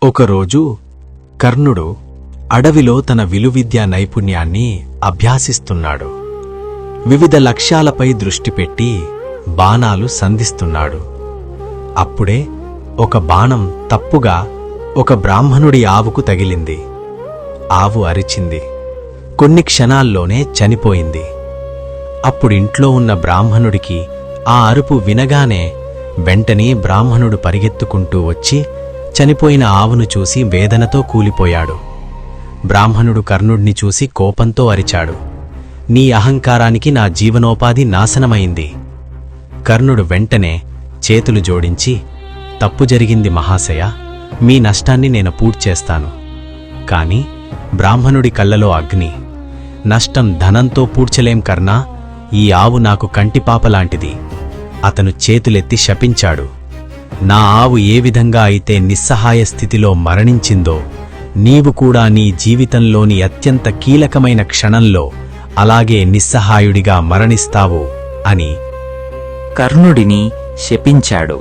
ఒకరోజు కర్ణుడు అడవిలో తన విలువిద్యా నైపుణ్యాన్ని అభ్యాసిస్తున్నాడు. వివిధ లక్ష్యాలపై దృష్టి పెట్టి బాణాలు సంధిస్తున్నాడు. అప్పుడే ఒక బాణం తప్పుగా ఒక బ్రాహ్మణుడి ఆవుకు తగిలింది. ఆవు అరిచింది. కొన్ని క్షణాల్లోనే చనిపోయింది. అప్పుడింట్లో ఉన్న బ్రాహ్మణుడికి ఆ అరుపు వినగానే వెంటనే బ్రాహ్మణుడు పరిగెత్తుకుంటూ వచ్చి చనిపోయిన ఆవును చూసి వేదనతో కూలిపోయాడు. బ్రాహ్మణుడు కర్ణుడిని చూసి కోపంతో అరిచాడు, నీ అహంకారానికి నా జీవనోపాధి నాశనమైంది. కర్ణుడు వెంటనే చేతులు జోడించి, తప్పు జరిగింది మహాశయ, మీ నష్టాన్ని నేను పూడ్చేస్తాను. కాని బ్రాహ్మణుడి కళ్ళలో అగ్ని. నష్టం ధనంతో పూడ్చలేం కర్ణా, ఈ ఆవు నాకు కంటిపాపలాంటిది. అతను చేతులెత్తి శపించాడు. నా ఆవు ఏ విధంగా అయితే నిస్సహాయ స్థితిలో మరణించిందో, నీవు కూడా నీ జీవితంలోని అత్యంత కీలకమైన క్షణంలో అలాగే నిస్సహాయుడిగా మరణిస్తావు అని కర్ణుడిని శపించాడు.